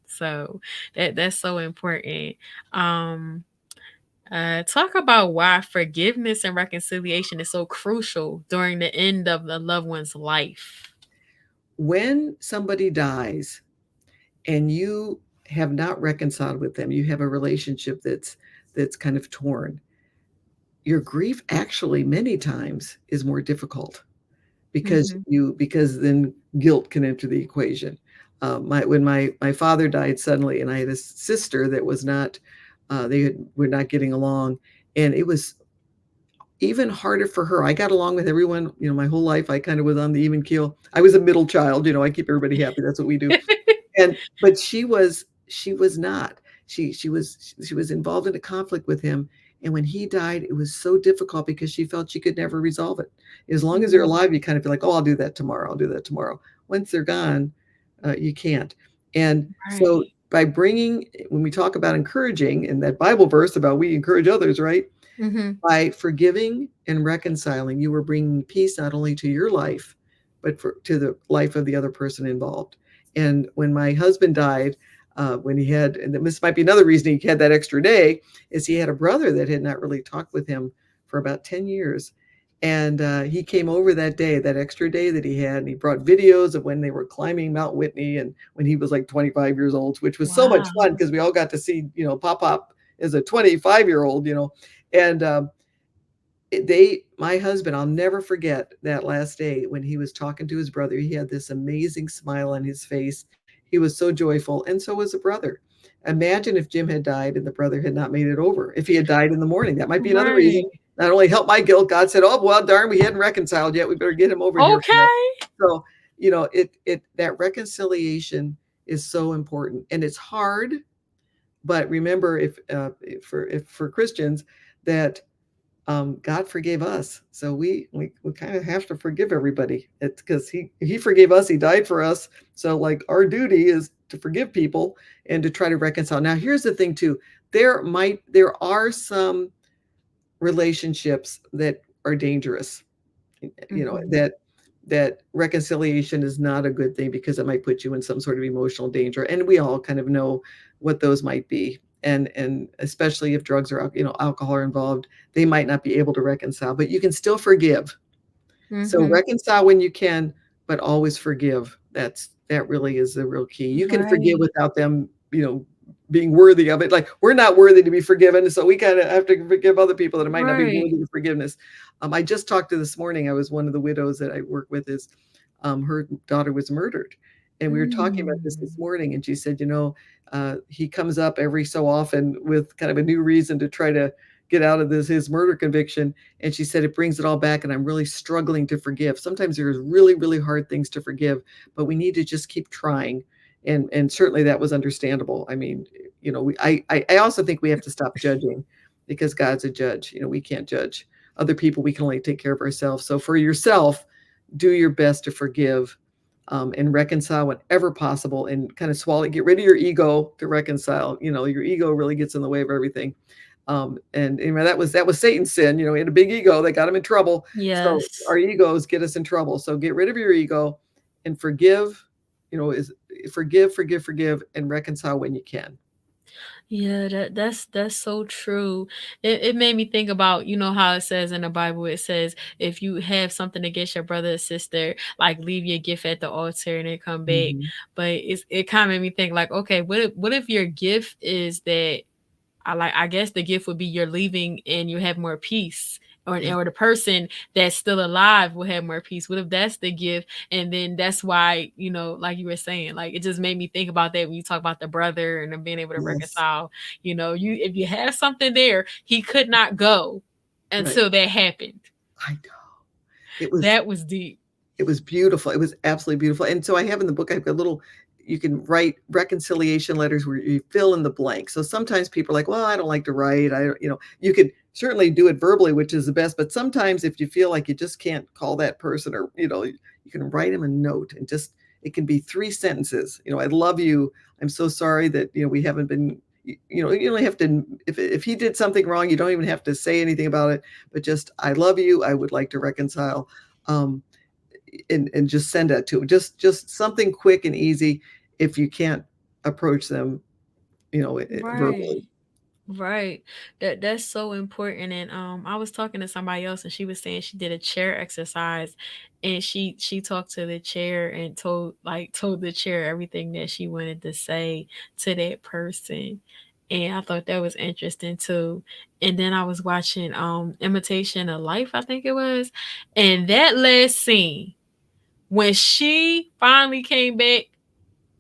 So that's so important. Um talk about why forgiveness and reconciliation is so crucial during the end of the loved one's life. When somebody dies and you have not reconciled with them, you have a relationship that's kind of torn. Your grief actually many times is more difficult, Mhm. because then guilt can enter the equation. When my father died suddenly, and I had a sister that was not, were not getting along, and it was even harder for her. I got along with everyone, my whole life. I kind of was on the even keel. I was a middle child. I keep everybody happy. That's what we do. But she was not. She was involved in a conflict with him, and when he died, it was so difficult because she felt she could never resolve it. As long as they're Mhm. alive, you kind of feel like, "Oh, I'll do that tomorrow. I'll do that tomorrow." Once they're gone, you can't. And so Right. by bringing when we talk about encouraging, and that Bible verse about we encourage others, right? Mhm. By forgiving and reconciling, you were bringing peace not only to your life, but to the life of the other person involved. And when my husband died, when he had, and this might be another reason he had that extra day, is he had a brother that had not really talked with him for about 10 years. And he came over that day, that extra day that he had, and he brought videos of when they were climbing Mount Whitney and when he was like 25 years old, which was so much fun Wow. because we all got to see, Pop Pop as a 25-year-old, and my husband, I'll never forget that last day when he was talking to his brother. He had this amazing smile on his face. He was so joyful, and so was the brother. Imagine if Jim had died and the brother had not made it over. If he had died in the morning, that might be another reason. Right. Not only help my guilt, God said, "Oh well, darn, we hadn't reconciled yet. We better get him over here for that." Okay. So, it that reconciliation is so important, and it's hard. But remember, if for Christians, that God forgave us, so we kind of have to forgive everybody. It's because he forgave us, he died for us. So like our duty is to forgive people and to try to reconcile. Now here's the thing too: there are some relationships that are dangerous. Mhm. That reconciliation is not a good thing because it might put you in some sort of emotional danger, and we all kind of know what those might be. And especially if drugs or alcohol are involved, they might not be able to reconcile, but you can still forgive. So Mhm. reconcile when you can, but always forgive. That really is the real key. You can forgive Right. without them, being worthy of it. Like we're not worthy to be forgiven, so we kind of have to forgive other people that might not be Right. worthy of forgiveness. I just talked to this morning. I was one of the widows that I work with. Is her daughter was murdered, And we were talking about this Mm. morning, and she said, he comes up every so often with kind of a new reason to try to get out of his murder conviction. And she said, it brings it all back, and I'm really struggling to forgive. Sometimes there's really, really hard things to forgive, but we need to just keep trying. And certainly that was understandable. I mean, I also think we have to stop judging because God's a judge. We can't judge other people. We can only take care of ourselves. So for yourself, do your best to forgive, and reconcile whenever possible, and kind of swallow, get rid of your ego to reconcile. Your ego really gets in the way of everything. And that was Satan's sin. He had a big ego that got him in trouble. So Yes. our egos get us in trouble. So get rid of your ego and forgive. Is forgive, and reconcile when you can. Yeah, that's so true. It made me think about, how it says in the Bible, it says if you have something against your brother or sister, like leave your gift at the altar and then come back. Mhm. But it kind of made me think like, okay, what if your gift is that I guess the gift would be you're leaving and you have more peace. Yeah. Or the person that's still alive will have more peace. What if that's the gift? And then that's why, like you were saying, like it just made me think about that when you talk about the brother and them being able to Yes. reconcile. You if you have something there, he could not go Right. until that happened. I know. It was That was deep. It was beautiful. It was absolutely beautiful. And so I have in the book, I've got little, you can write reconciliation letters where you fill in the blank. So sometimes people are like, well, I don't like to write. You could certainly do it verbally, which is the best. But sometimes if you feel like you just can't call that person, or, you can write him a note, and just, it can be 3 sentences. I love you. I'm so sorry that, we haven't been, you don't have to, if he did something wrong, you don't even have to say anything about it, but just, I love you. I would like to reconcile. Um, and just send that to them. Just something quick and easy if you can't approach them, Right. verbally. Right. That's so important. And I was talking to somebody else and she was saying she did a chair exercise and she talked to the chair and told the chair everything that she wanted to say to that person. And I thought that was interesting too. And then I was watching Imitation of Life, I think it was. And that last scene when she finally came back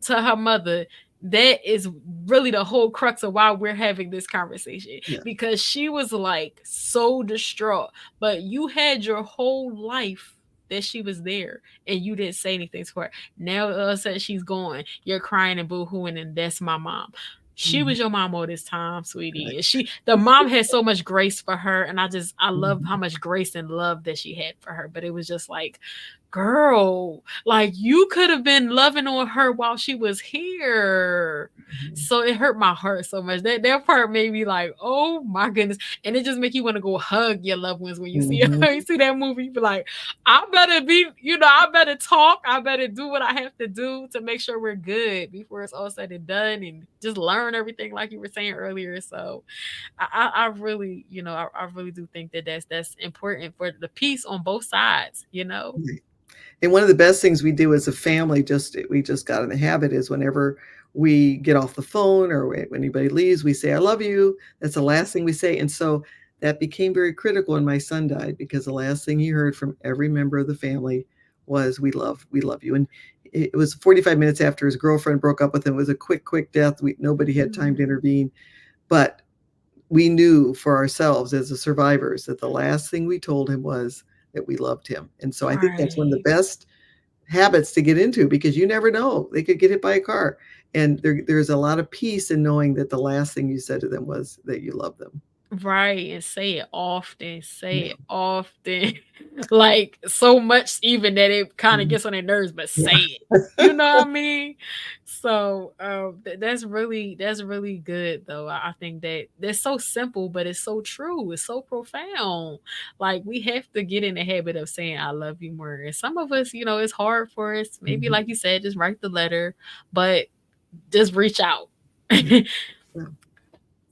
to her mother, that is really the whole crux of why we're having this conversation, Yeah. because she was like so distraught, but you had your whole life that she was there and you didn't say anything to her. Now all of a sudden she's gone, you're crying and boo-hooing, and that's my mom. She Mhm. was your mom all this time, Right. sweetie. And the mom had so much grace for her, and I love how Mhm. much grace and love that she had for her. But it was just like, girl, like you could have been loving on her while she was here. Mhm. So it hurt my heart so much. That part made me like, oh my goodness. And it just make you want to go hug your loved ones when you see Mhm. you see that movie. You be like, I better be, I better talk. I better do what I have to do to make sure we're good before it's all said and done, and just learn everything like you were saying earlier. So I really, I really do think that that's important for the peace on both sides. Right. And one of the best things we do as a family, we just got in the habit, is whenever we get off the phone, or when anybody leaves, we say, I love you. That's the last thing we say. And so that became very critical when my son died, because the last thing he heard from every member of the family was, we love you. And it was 45 minutes after his girlfriend broke up with him. It was a quick death. Nobody had time to Mm. intervene. But we knew for ourselves as the survivors that the last thing we told him was that we loved him. And so I think that's one of the Right. best habits to get into, because you never know, they could get hit by a car. And there's a lot of peace in knowing that the last thing you said to them was that you love them. Right, and say it often, say Yeah. it often. Like, so much even that it kinda Mhm. gets on their nerves, but Yeah. say it. You know what I mean? So, that's really good, though. I think that that's so simple, but it's so true, it's so profound. Like, we have to get in the habit of saying, "I love you" more, and some of us, it's hard for us. Maybe, Mhm. like you said, just write the letter, but just reach out. Yeah. Yeah.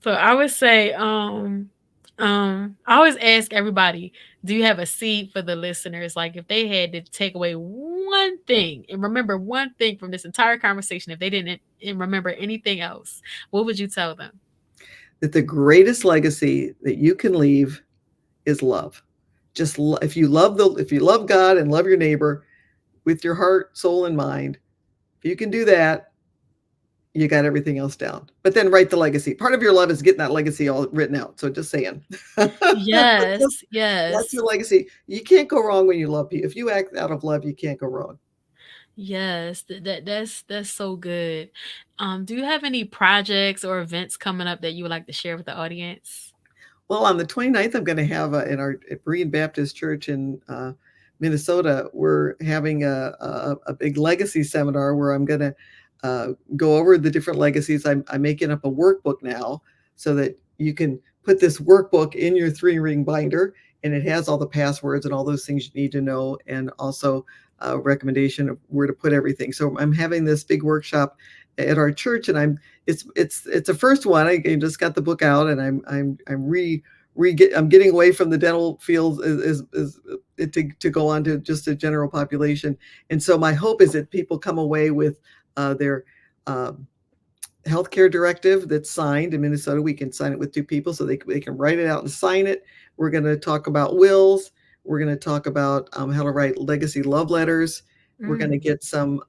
So I would say, I always ask everybody, do you have a seed for the listeners? Like if they had to take away one thing and remember one thing from this entire conversation, if they didn't remember anything else, what would you tell them? That the greatest legacy that you can leave is love. If you love God and love your neighbor with your heart, soul, and mind, If you can do that, you got everything else down. But then write the legacy. Part of your love is getting that legacy all written out. So just saying. Yes, That's yes. your legacy. You can't go wrong when you love people. If you act out of love, you can't go wrong. Yes, that's so good. Do you have any projects or events coming up that you would like to share with the audience? Well, on the 29th, I'm going to have in our at Berean Baptist Church in Minnesota, we're having a big legacy seminar where I'm going to go over the different legacies. I'm making up a workbook now so that you can put this workbook in your 3-ring binder, and it has all the passwords and all those things you need to know, and also a recommendation of where to put everything. So I'm having this big workshop at our church, and it's the first one. I just got the book out, and I'm getting away from the dental field to go on to just a general population. And so my hope is that people come away with their um, healthcare directive that's signed in Minnesota. We can sign it with 2 people, so they can write it out and sign it. We're going to talk about wills. We're going to talk about how to write legacy love letters. We're going to Mm, get some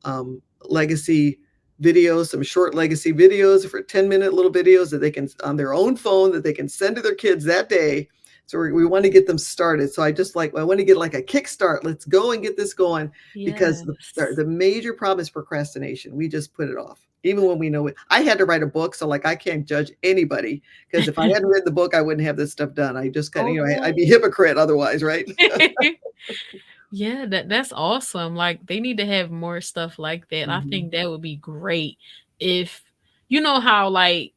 legacy videos, some short legacy videos for 10-minute little videos that they can on their own phone that they can send to their kids that day. So we want to get them started. So I want to get like a kickstart. Let's go and get this going because yes. the major problem is procrastination. We just put it off, even when we know it. I had to write a book, so like I can't judge anybody because if I hadn't written the book, I wouldn't have this stuff done. I just kind of, I'd be Oh. hypocrite otherwise, right? Yeah, that's awesome. Like they need to have more stuff like that. I Mhm, think that would be great if you know how like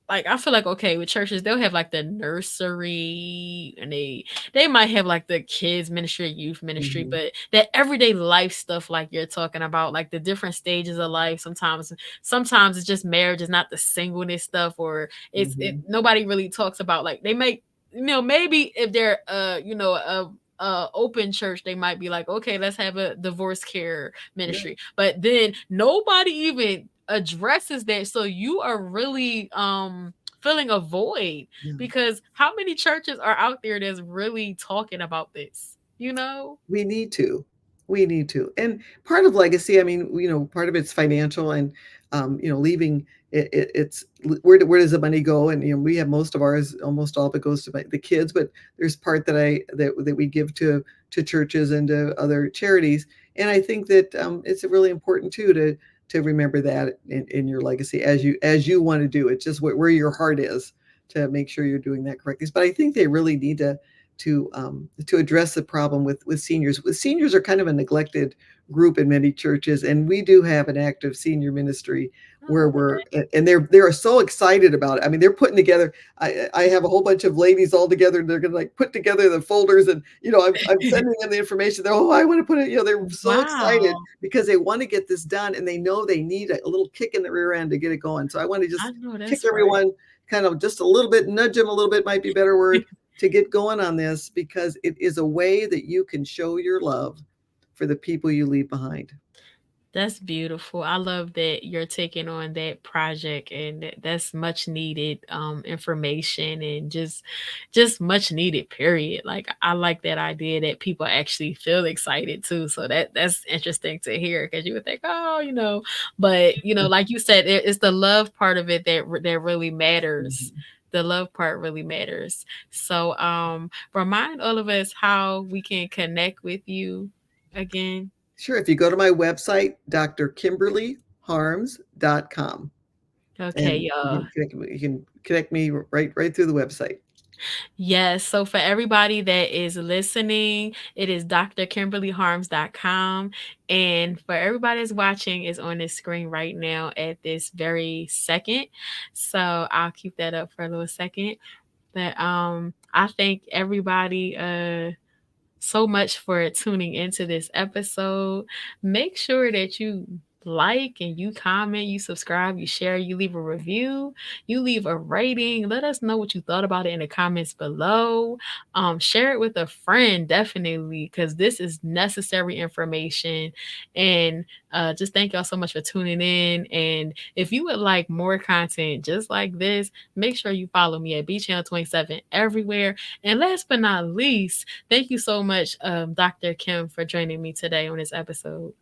I feel like okay with churches they'll have like the nursery and they might have like the kids ministry, youth ministry, mhm, but that everyday life stuff like you're talking about, like the different stages of life. Sometimes it's just marriage, is not the singleness stuff, or it mhm. nobody really talks about like they make maybe if they're open church they might be like okay let's have a divorce care Yeah, ministry, but then nobody even addresses that. So you are really filling a void yeah. because how many churches are out there that's really talking about this? You know? We need to. We need to. And part of legacy, I mean, part of it's financial and, leaving it's where does the money go? And, we have most of ours, almost all of it goes to the kids, but there's part that we give to churches and to other charities. And I think that it's really important too to remember that in your legacy as you want to do it, just where your heart is to make sure you're doing that correctly. But I think they really need to address the problem with seniors. With seniors are kind of a neglected group in many churches, and we do have an active senior ministry where Oh, and they're so excited about it. I mean, they're putting together. I have a whole bunch of ladies all together. And they're going to like put together the folders, and I'm dang. sending them the information. They're I want to put it. They're so excited Wow. because they want to get this done, and they know they need a little kick in the rear end to get it going. So I want to I just know kick that's right. everyone kind of just a little bit, nudge them a little bit might be a better word to get going on this because it is a way that you can show your love for the people you leave behind. That's beautiful. I love that you're taking on that project and that's much needed information and just much needed period. Like I like that idea that people actually feel excited too. So that's interesting to hear because you would think, oh, but like you said, it's the love part of it that really matters. Mhm. The love part really matters. So remind all of us how we can connect with you again. Sure. If you go to my website, drkimberlyharms.com, Okay, and y'all. you can connect me right through the website. Yes. So for everybody that is listening, it is drkimberlyharms.com. And for everybody that's watching, is on this screen right now at this very second. So I'll keep that up for a little second. But I thank everybody so much for tuning into this episode. Make sure that you like and you comment, you subscribe, you share, you leave a review, you leave a rating. Let us know what you thought about it in the comments below. Share it with a friend, definitely, because this is necessary information. And just thank y'all so much for tuning in. And if you would like more content just like this, make sure you follow me at bchannel27 everywhere. And last but not least, thank you so much, Dr. Kim, for joining me today on this episode.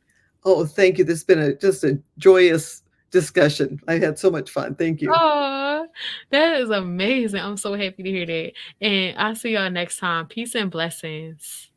Oh, thank you. This has been just a joyous discussion. I had so much fun. Thank you. Oh, that is amazing. I'm so happy to hear that. And I'll see y'all next time. Peace and blessings.